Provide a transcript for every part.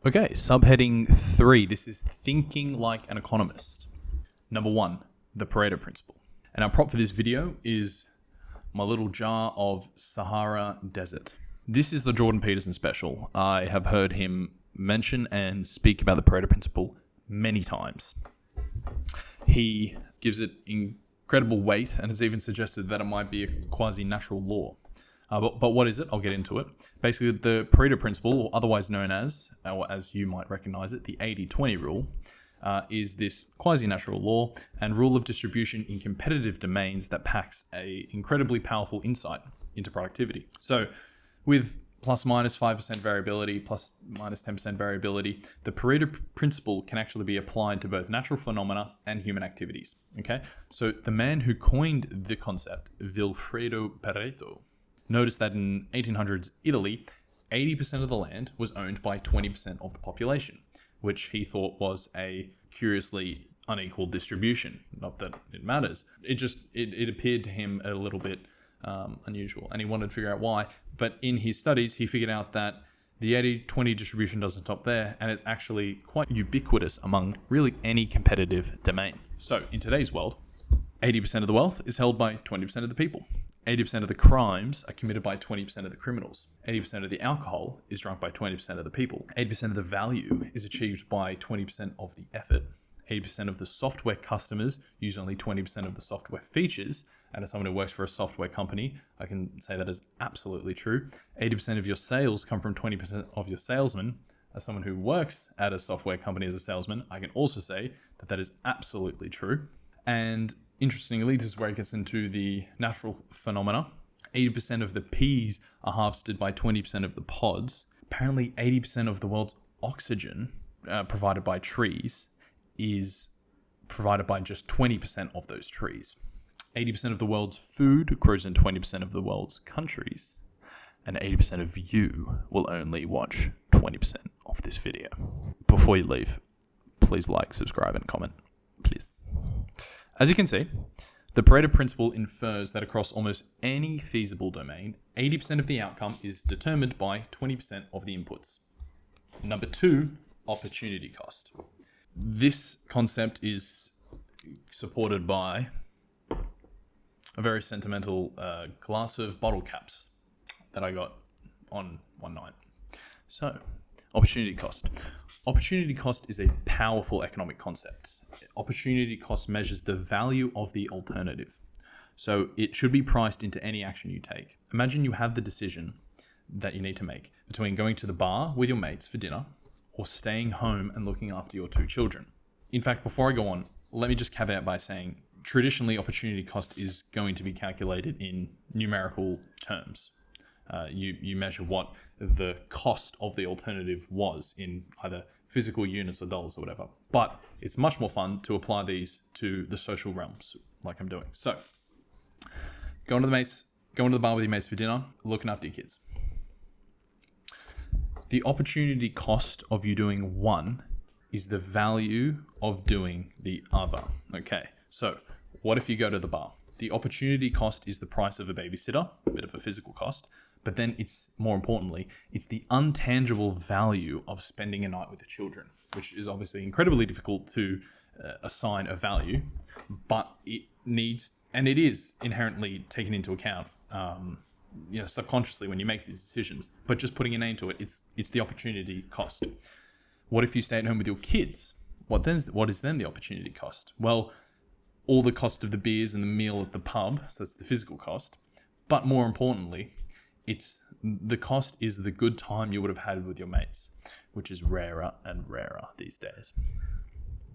Okay, subheading 3. This is thinking like an economist. Number 1, the Pareto Principle. And our prop for this video is my little jar of Sahara Desert. This is the Jordan Peterson special. I have heard him mention and speak about the Pareto Principle many times. He gives it incredible weight and has even suggested that it might be a quasi-natural law. But what is it? I'll get into it. Basically, the Pareto Principle, or otherwise known as, or as you might recognize it, the 80-20 rule, is this quasi-natural law and rule of distribution in competitive domains that packs a incredibly powerful insight into productivity. So with plus minus 5% variability, plus minus 10% variability, the Pareto Principle can actually be applied to both natural phenomena and human activities. Okay, so the man who coined the concept, Vilfredo Pareto, noticed that in 1800s Italy, 80% of the land was owned by 20% of the population, which he thought was a curiously unequal distribution. Not that it matters. It appeared to him a little bit unusual, and he wanted to figure out why. But in his studies, he figured out that the 80-20 distribution doesn't stop there, and it's actually quite ubiquitous among really any competitive domain. So in today's world, 80% of the wealth is held by 20% of the people. 80% of the crimes are committed by 20% of the criminals. 80% of the alcohol is drunk by 20% of the people. 80% of the value is achieved by 20% of the effort. 80% of the software customers use only 20% of the software features. And as someone who works for a software company, I can say that is absolutely true. 80% of your sales come from 20% of your salesmen. As someone who works at a software company as a salesman, I can also say that that is absolutely true. And interestingly, this is where it gets into the natural phenomena. 80% of the peas are harvested by 20% of the pods. Apparently, 80% of the world's oxygen provided by trees is provided by just 20% of those trees. 80% of the world's food grows in 20% of the world's countries. And 80% of you will only watch 20% of this video. Before you leave, please like, subscribe, and comment. Please. As you can see, the Pareto Principle infers that across almost any feasible domain, 80% of the outcome is determined by 20% of the inputs. Number 2, opportunity cost. This concept is supported by a very sentimental glass of bottle caps that I got on one night. So, opportunity cost. Opportunity cost is a powerful economic concept. Opportunity cost measures the value of the alternative. So it should be priced into any action you take. Imagine you have the decision that you need to make between going to the bar with your mates for dinner or staying home and looking after your 2 children. In fact, before I go on, let me just caveat by saying traditionally opportunity cost is going to be calculated in numerical terms. You measure what the cost of the alternative was in either physical units or dollars or whatever. But it's much more fun to apply these to the social realms like I'm doing. So, going to the bar with your mates for dinner, looking after your kids. The opportunity cost of you doing one is the value of doing the other. Okay, so what if you go to the bar? The opportunity cost is the price of a babysitter, a bit of a physical cost, but then it's, more importantly, it's the intangible value of spending a night with the children, which is obviously incredibly difficult to assign a value, but it needs, and it is inherently taken into account, subconsciously when you make these decisions. But just putting a name to it, it's the opportunity cost. What if you stay at home with your kids? What is then the opportunity cost? Well, all the cost of the beers and the meal at the pub, so that's the physical cost. But more importantly, the cost is the good time you would have had with your mates, which is rarer and rarer these days.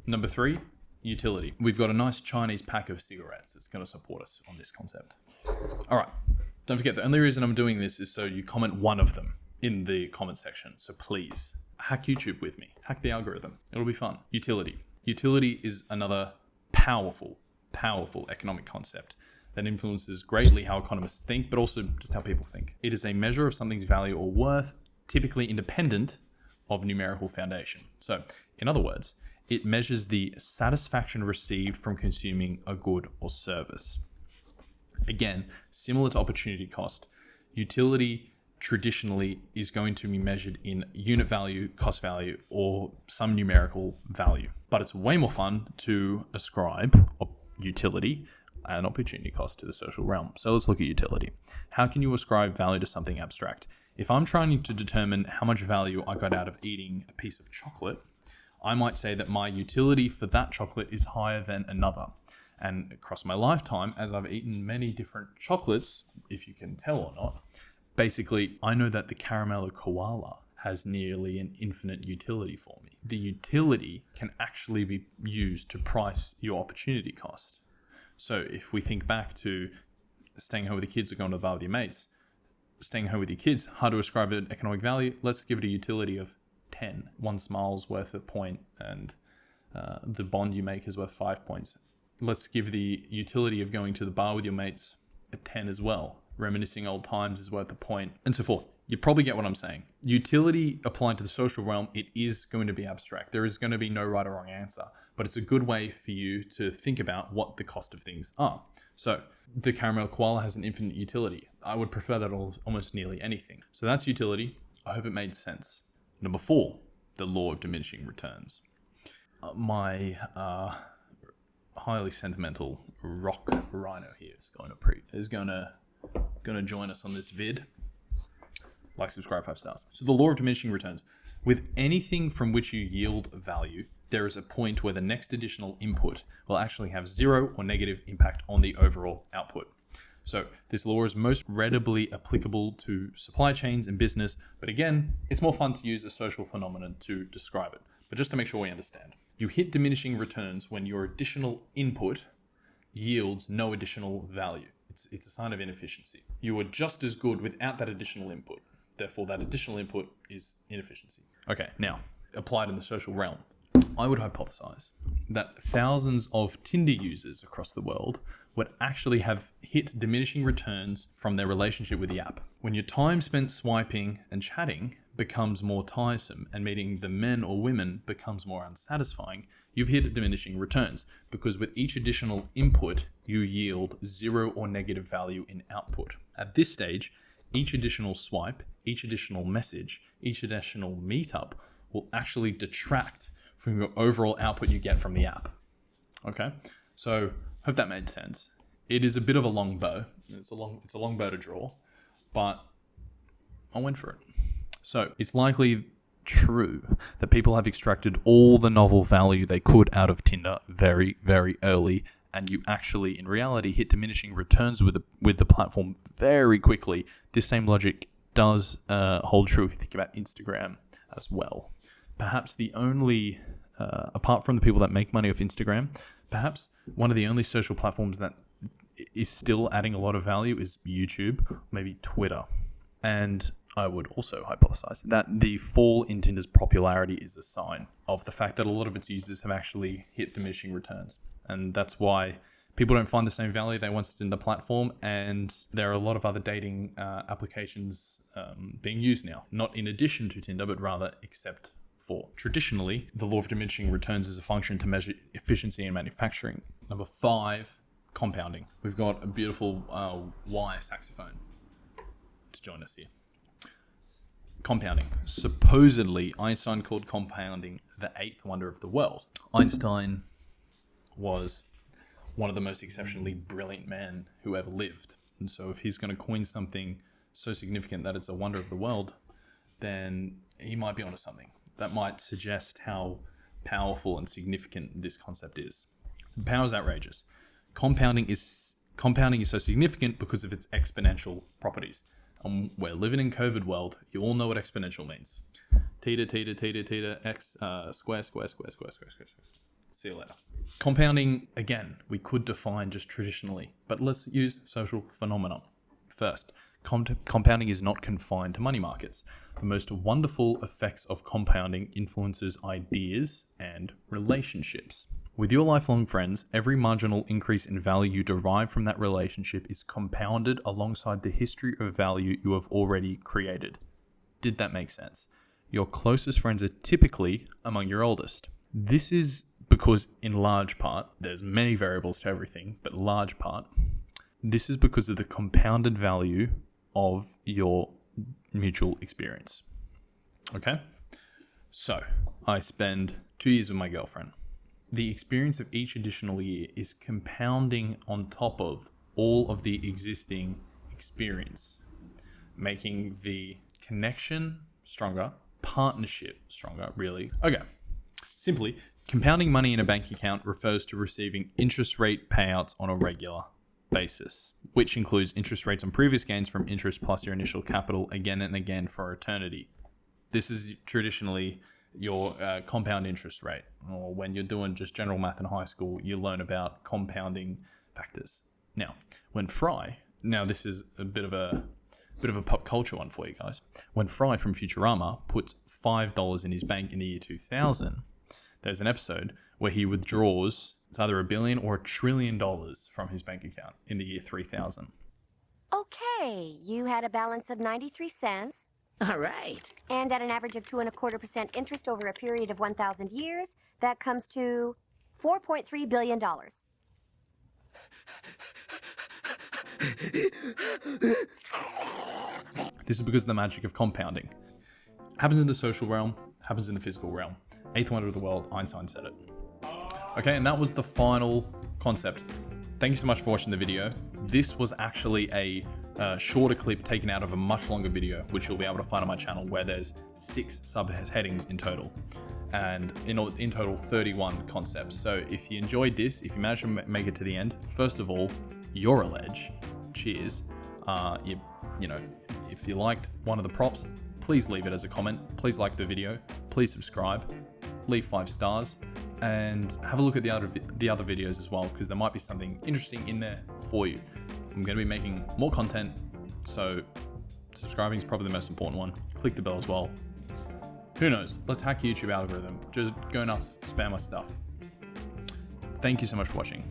Number 3, utility. We've got a nice Chinese pack of cigarettes that's going to support us on this concept. All right, don't forget, the only reason I'm doing this is so you comment one of them in the comment section. So please, hack YouTube with me. Hack the algorithm. It'll be fun. Utility. Utility is another powerful economic concept that influences greatly how economists think, but also just how people think. It is a measure of something's value or worth, typically independent of numerical foundation. So, in other words, it measures the satisfaction received from consuming a good or service. Again, similar to opportunity cost, utility traditionally is going to be measured in unit value, cost value, or some numerical value. But it's way more fun to ascribe utility and opportunity cost to the social realm. So let's look at utility. How can you ascribe value to something abstract? If I'm trying to determine how much value I got out of eating a piece of chocolate, I might say that my utility for that chocolate is higher than another. And across my lifetime, as I've eaten many different chocolates, if you can tell or not, basically, I know that the Caramello Koala has nearly an infinite utility for me. The utility can actually be used to price your opportunity cost. So if we think back to staying home with the kids or going to the bar with your mates, staying home with your kids, hard to ascribe an economic value. Let's give it a utility of 10. One smile's worth a point, and the bond you make is worth 5 points. Let's give the utility of going to the bar with your mates a 10 as well. Reminiscing old times is worth a point, and so forth. You probably get what I'm saying. Utility applied to the social realm, it is going to be abstract. There is going to be no right or wrong answer, but it's a good way for you to think about what the cost of things are. So the Caramel Koala has an infinite utility. I would prefer that almost nearly anything. So that's utility. I hope it made sense. Number 4, the law of diminishing returns. My highly sentimental rock rhino here is going to join us on this vid. Like, subscribe, 5 stars. So the law of diminishing returns. With anything from which you yield value, there is a point where the next additional input will actually have zero or negative impact on the overall output. So this law is most readily applicable to supply chains and business, but again, it's more fun to use a social phenomenon to describe it. But just to make sure we understand, you hit diminishing returns when your additional input yields no additional value. It's a sign of inefficiency. You are just as good without that additional input. Therefore, that additional input is inefficiency. Okay, now, applied in the social realm. I would hypothesize that thousands of Tinder users across the world would actually have hit diminishing returns from their relationship with the app. When your time spent swiping and chatting becomes more tiresome and meeting the men or women becomes more unsatisfying, you've hit diminishing returns, because with each additional input, you yield zero or negative value in output. At this stage, each additional swipe, each additional message, each additional meetup will actually detract from your overall output you get from the app. Okay, so hope that made sense. It is a bit of a long bow. It's a long bow to draw, but I went for it. So it's likely true that people have extracted all the novel value they could out of Tinder very, very early, and you actually, in reality, hit diminishing returns with the platform very quickly. This same logic does hold true if you think about Instagram as well. Perhaps the only, apart from the people that make money off Instagram, perhaps one of the only social platforms that is still adding a lot of value is YouTube, maybe Twitter. And I would also hypothesize that the fall in Tinder's popularity is a sign of the fact that a lot of its users have actually hit diminishing returns. And that's why people don't find the same value they once did in the platform. And there are a lot of other dating applications being used now, not in addition to Tinder, but rather except for. Traditionally, the law of diminishing returns is a function to measure efficiency in manufacturing. Number 5, compounding. We've got a beautiful wire saxophone to join us here. Compounding. Supposedly, Einstein called compounding the 8th wonder of the world. Einstein was one of the most exceptionally brilliant men who ever lived. And so if he's going to coin something so significant that it's a wonder of the world, then he might be onto something. That might suggest how powerful and significant this concept is. So the power is outrageous. Compounding is so significant because of its exponential properties. We're living in COVID world. You all know what exponential means. Theta, x, square. See you later. Compounding, again, we could define just traditionally, but let's use social phenomena first. Compounding is not confined to money markets. The most wonderful effects of compounding influences ideas and relationships. With your lifelong friends, every marginal increase in value you derive from that relationship is compounded alongside the history of value you have already created. Did that make sense? Your closest friends are typically among your oldest. This is because, in large part, there's many variables to everything, but large part, this is because of the compounded value of your mutual experience. Okay? So, I spend 2 years with my girlfriend. The experience of each additional year is compounding on top of all of the existing experience, making the connection stronger, partnership stronger, really. Okay. Simply, compounding money in a bank account refers to receiving interest rate payouts on a regular basis, which includes interest rates on previous gains from interest plus your initial capital again and again for eternity. This is traditionally your compound interest rate, or when you're doing just general math in high school, you learn about compounding factors. Now, this is a bit of a pop culture one for you guys. When Fry from Futurama puts $5 in his bank in the year 2000, there's an episode where he withdraws, it's either $1 billion or $1 trillion from his bank account in the year 3000. Okay, you had a balance of 93 cents. All right. And at an average of 2.25% interest over a period of 1,000 years, that comes to $4.3 billion. This is because of the magic of compounding. Happens in the social realm, happens in the physical realm. Eighth wonder of the world, Einstein said it. Okay, and that was the final concept. Thank you so much for watching the video. This was actually a shorter clip taken out of a much longer video, which you'll be able to find on my channel, where there's 6 subheadings in total. And in total, 31 concepts. So if you enjoyed this, if you managed to make it to the end, first of all, you're a ledge. Cheers. If you liked one of the props, please leave it as a comment. Please like the video. Please subscribe. Leave 5 stars. And have a look at the other videos as well, because there might be something interesting in there for you. I'm going to be making more content, so subscribing is probably the most important one. Click the bell as well. Who knows? Let's hack YouTube algorithm. Just go nuts, spam my stuff. Thank you so much for watching.